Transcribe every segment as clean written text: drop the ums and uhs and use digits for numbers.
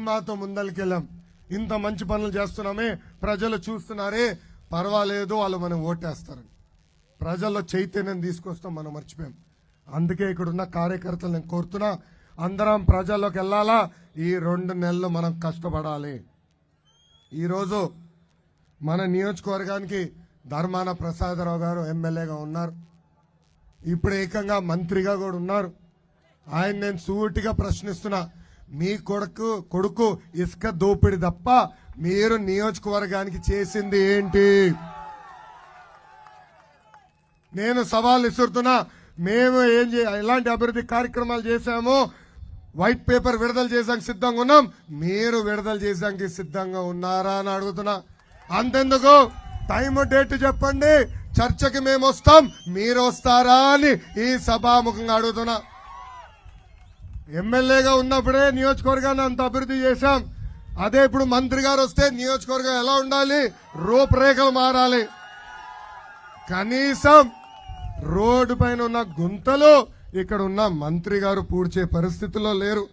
ధీమాతో ముందరికెళ్ళాం. ఇంత మంచి పనులు చేస్తున్నామే, ప్రజలు చూస్తున్నారే, పర్వాలేదు వాళ్ళు మనం ఓటేస్తారని ప్రజల్లో చైతన్యం తీసుకొస్తాం. మనం మర్చిపోయాం. అందుకే ఇక్కడున్న కార్యకర్తలు నేను కోరుతున్నా, అందరం ప్రజల్లోకి వెళ్ళాలా. ఈ 2 నెలలు మనం కష్టపడాలి. ఈరోజు మన నియోజకవర్గానికి ధర్మాన ప్రసాదరావు గారు ఎమ్మెల్యేగా ఉన్నారు, ఇప్పుడు ఏకంగా మంత్రిగా కూడా ఉన్నారు. ఆయన నేను సూటిగా ప్రశ్నిస్తున్నా, మీ కొడుకు ఇసుక దోపిడి తప్ప మీరు నియోజకవర్గానికి చేసింది ఏంటి? నేను సవాల్ ఇస్తున్నా. మేము ఎలాంటి అభివృద్ధి కార్యక్రమాలు చేశామో వైట్ పేపర్ విడుదల చేసానికి సిద్ధంగా ఉన్నాం, మీరు విడుదల చేసానికి సిద్ధంగా ఉన్నారా అని అడుగుతున్నా. అంతెందుకు, టైం డేట్ చెప్పండి, చర్చకి మేము వస్తాం, మీరు వస్తారా అని ఈ సభాముఖంగా అడుగుతున్నా. ఎమ్మెల్యేగా ఉన్నప్పుడే నియోజకవర్గాన్ని అంత అభివృద్ధి చేశాం. అదే ఇప్పుడు మంత్రి గారు వస్తే నియోజకవర్గం ఎలా ఉండాలి, రూపురేఖలు మారాలి. కనీసం రోడ్డు పైన ఉన్న గుంతలు ఇక్కడ ఉన్న మంత్రి గారు పూడ్చే పరిస్థితుల్లో లేరు.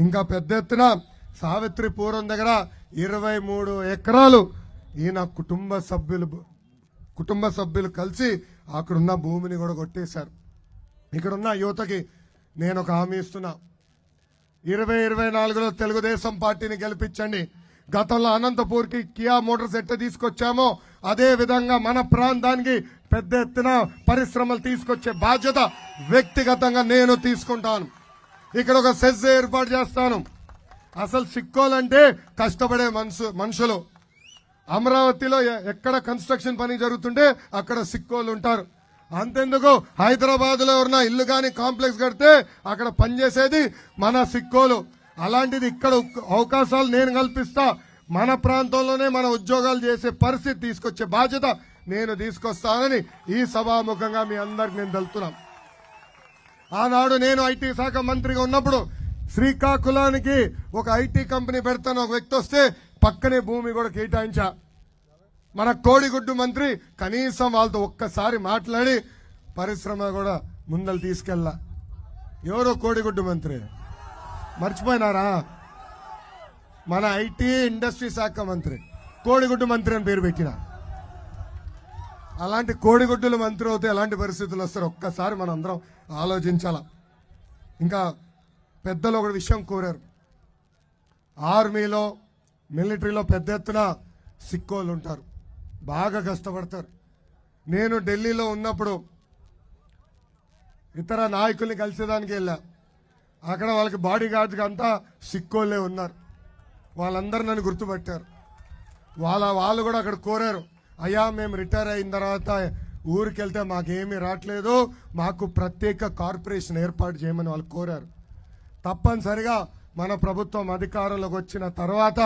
ఇంకా పెద్ద ఎత్తున సావిత్రిపురం దగ్గర 23 ఎకరాలు ఈయన కుటుంబ సభ్యులు కలిసి అక్కడున్న భూమిని కూడా కొట్టేశారు. ఇక్కడున్న యువతకి నేను ఒక హామీ ఇస్తున్నా, 2024లో తెలుగుదేశం పార్టీని గెలిపించండి. గతంలో అనంతపూర్కి కియా మోటార్స్ ఎట్ట తీసుకొచ్చామో అదే విధంగా మన ప్రాంతానికి పెద్ద ఎత్తున పరిశ్రమలు తీసుకొచ్చే బాధ్యత వ్యక్తిగతంగా నేను తీసుకుంటాను. ఇక్కడ ఒక సెజ్ ఏర్పాటు చేస్తాను. అసలు సిక్కోలంటే కష్టపడే మనుషులు. అమరావతిలో ఎక్కడ కన్స్ట్రక్షన్ పని జరుగుతుంటే అక్కడ సిక్కోలు ఉంటారు. అంతెందుకు, హైదరాబాద్ లో ఎవరన్నా ఇల్లు కానీ కాంప్లెక్స్ కడితే అక్కడ పనిచేసేది మన సిక్కోలు. అలాంటిది ఇక్కడ అవకాశాలు నేను కల్పిస్తా. మన ప్రాంతంలోనే మన ఉద్యోగాలు చేసే పరిస్థితి తీసుకొచ్చే బాధ్యత నేను తీసుకొస్తానని ఈ సభాముఖంగా మీ అందరికి నేను తెలుపుతున్నాం. ఆనాడు నేను ఐటీ శాఖ మంత్రిగా ఉన్నప్పుడు శ్రీకాకుళానికి ఒక ఐటీ కంపెనీ పెడతాను ఒక వ్యక్తి వస్తే పక్కనే భూమి కూడా కేటాయించా. మన కోడిగుడ్డు మంత్రి కనీసం వాళ్ళతో ఒక్కసారి మాట్లాడి పరిశ్రమ కూడా ముందలు తీసుకెళ్ళా. ఎవరో కోడిగుడ్డు మంత్రి మర్చిపోయినారా? మన ఐటీ ఇండస్ట్రీ శాఖ మంత్రి కోడిగుడ్డు మంత్రి అని పేరు పెట్టిన. అలాంటి కోడిగుడ్డుల మంత్రి అవుతే ఎలాంటి పరిస్థితులు వస్తారు ఒక్కసారి మనం అందరం ఆలోచించాల. ఇంకా పెద్దలు ఒక విషయం కోరారు, ఆర్మీలో మిలిటరీలో పెద్ద ఎత్తున సిక్కోలు ఉంటారు, బాగా కష్టపడతారు. నేను ఢిల్లీలో ఉన్నప్పుడు ఇతర నాయకుల్ని కలిసేదానికి వెళ్ళా. అక్కడ వాళ్ళకి బాడీ గార్డ్స్ అంతా సిక్కోలే ఉన్నారు. వాళ్ళందరూ నన్ను గుర్తుపట్టారు. వాళ్ళు కూడా అక్కడ కోరారు, అయ్యా మేము రిటైర్ అయిన తర్వాత ఊరికి వెళ్తే మాకేమీ రావట్లేదు, మాకు ప్రత్యేక కార్పొరేషన్ ఏర్పాటు చేయమని వాళ్ళు కోరారు. తప్పనిసరిగా మన ప్రభుత్వం అధికారంలోకి వచ్చిన తర్వాత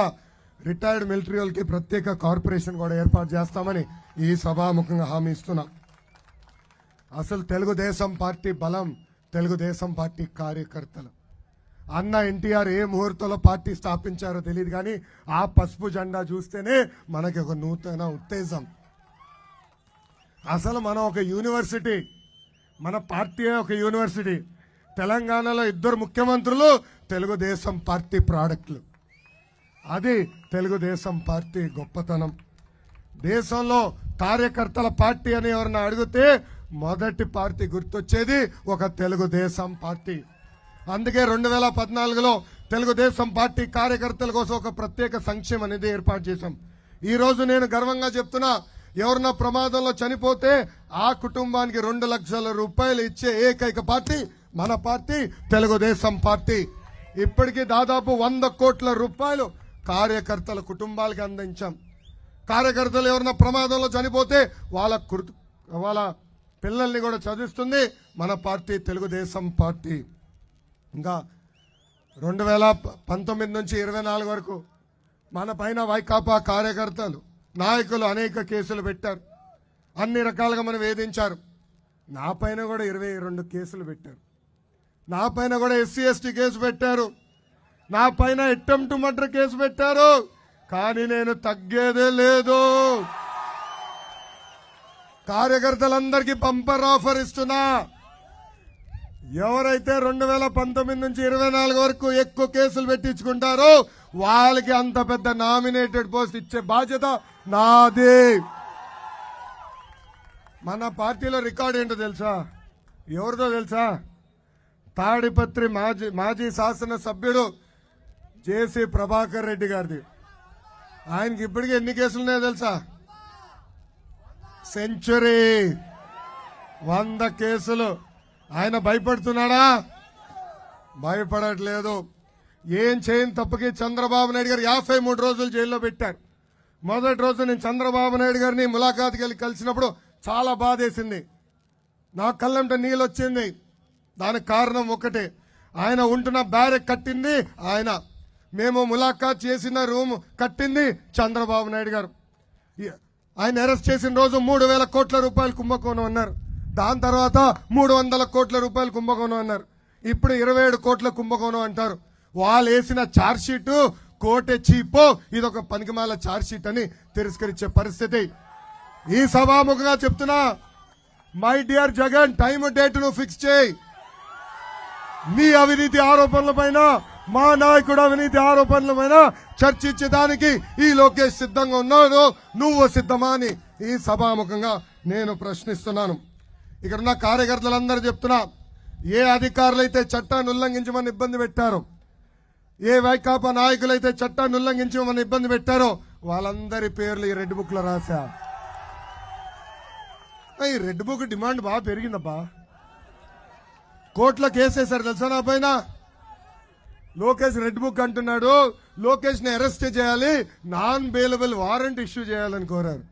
రిటైర్డ్ మిలిటరీ వాళ్ళకి ప్రత్యేక కార్పొరేషన్ కూడా ఏర్పాటు చేస్తామని ఈ సభాముఖంగా హామీ ఇస్తున్నాం. అసలు తెలుగుదేశం పార్టీ బలం తెలుగుదేశం పార్టీ కార్యకర్తలు. అన్న ఎన్టీఆర్ ఏ ముహూర్తంలో పార్టీ స్థాపించారో తెలియదు, కానీ ఆ పసుపు జెండా చూస్తేనే మనకి ఒక నూతన ఉత్తేజం. అసలు మనం ఒక యూనివర్సిటీ, మన పార్టీ ఒక యూనివర్సిటీ. తెలంగాణలో 2 ముఖ్యమంత్రులు తెలుగుదేశం పార్టీ ప్రాడక్టులు. అది తెలుగుదేశం పార్టీ గొప్పతనం. దేశంలో కార్యకర్తల పార్టీ అని ఎవరన్నా అడిగితే మొదటి పార్టీ గుర్తొచ్చేది ఒక తెలుగుదేశం పార్టీ. అందుకే 2014లో తెలుగుదేశం పార్టీ కార్యకర్తల కోసం ఒక ప్రత్యేక సంక్షేమ నిధి ఏర్పాటు చేశాం. ఈ రోజు నేను గర్వంగా చెప్తున్నా, ఎవరన్నా ప్రమాదంలో చనిపోతే ఆ కుటుంబానికి 2 లక్షల రూపాయలు ఇచ్చే ఏకైక పార్టీ మన పార్టీ తెలుగుదేశం పార్టీ. ఇప్పటికీ దాదాపు 100 కోట్ల రూపాయలు కార్యకర్తల కుటుంబాలకి అందించాం. కార్యకర్తలు ఎవరన్నా ప్రమాదంలో చనిపోతే వాళ్ళ పిల్లల్ని కూడా చదివిస్తుంది మన పార్టీ తెలుగుదేశం పార్టీ. ఇంకా 2019 నుంచి 24 వరకు మన పైన వైకాపా కార్యకర్తలు నాయకులు అనేక కేసులు పెట్టారు, అన్ని రకాలుగా మనం వేధించారు. నా పైన కూడా 22 కేసులు పెట్టారు. నా పైన కూడా SC/ST కేసు పెట్టారు. నా పైన అటెంప్ట్ మర్డర్ కేసు పెట్టారు. కానీ నేను తగ్గేదే లేదు. కార్యకర్తలందరికీ బంపర్ ఆఫర్ ఇస్తున్నా. ఎవరైతే 2019 నుంచి 24 వరకు ఎక్కువ కేసులు పెట్టించుకుంటారో వాళ్ళకి అంత పెద్ద నామినేటెడ్ పోస్ట్ ఇచ్చే బాధ్యత నాది. మన పార్టీలో రికార్డు ఏంటో తెలుసా? ఎవరిదో తెలుసా? తాడిపత్రి మాజీ శాసన సభ్యుడు జేసీ ప్రభాకర్ రెడ్డి గారిది. ఆయనకి ఇప్పటికీ ఎన్ని కేసులు ఉన్నాయో తెలుసా? సెంచరీ, 100 కేసులు. ఆయన భయపడుతున్నాడా? భయపడట్లేదు. ఏం చేయని తప్పుకి చంద్రబాబు నాయుడు గారు 53 రోజులు జైల్లో పెట్టారు. మొదటి రోజు నేను చంద్రబాబు నాయుడు గారిని ములాఖాత్కి వెళ్ళి కలిసినప్పుడు చాలా బాధేసింది. నా కళ్ళంట నీళ్ళు వచ్చింది. దానికి కారణం ఒకటే, ఆయన ఉంటున్న బ్యారెక్ కట్టింది ఆయన, మేము ములాఖాత్ చేసిన రూమ్ కట్టింది చంద్రబాబు నాయుడు గారు. ఆయన అరెస్ట్ చేసిన రోజు 3,000 కోట్ల రూపాయలు కుంభకోణం అన్నారు. దాని తర్వాత 300 కోట్ల రూపాయలు కుంభకోణం అన్నారు. ఇప్పుడు 27 కోట్ల కుంభకోణం అంటారు. వాళ్ళు వేసిన ఛార్జ్ షీట్ కోటే చీపో, ఇది ఒక పనికిమాల ఛార్జ్ షీట్ అని తిరస్కరించే పరిస్థితి. ఈ సభాముఖంగా చెప్తున్నా, my dear Jagan, time date ను ఫిక్స్ చేయి. మీ అవినీతి ఆరోపణల పైన, మా నాయకుడు అవినీతి ఆరోపణల పైన చర్చించడానికి ఈ లోకేష్ సిద్ధంగా ఉన్నాడు. నువ్వు సిద్ధమా అని ఈ సభాముఖంగా నేను ప్రశ్నిస్తున్నాను. ఇక్కడ ఉన్న కార్యకర్తలందరూ చెప్తున్నా, ఏ అధికారులైతే చట్టాన్ని ఉల్లంఘించమని ఇబ్బంది పెట్టారో, ఏ వైకాపా నాయకులైతే చట్టాన్ని ఉల్లంఘించమని ఇబ్బంది పెట్టారో వాళ్ళందరి పేర్లు ఈ రెడ్ బుక్ లో రాశా. ఈ రెడ్ బుక్ డిమాండ్ బాగా పెరిగిందబ్బా. కోర్టులో కేసేశారు తెలుసా నా పైన. లోకేష్ రెడ్ బుక్ అంటున్నాడు, లోకేష్ ని అరెస్ట్ చేయాలి, నాన్ బెయిలబుల్ వారెంట్ ఇష్యూ చేయాలని కోరారు.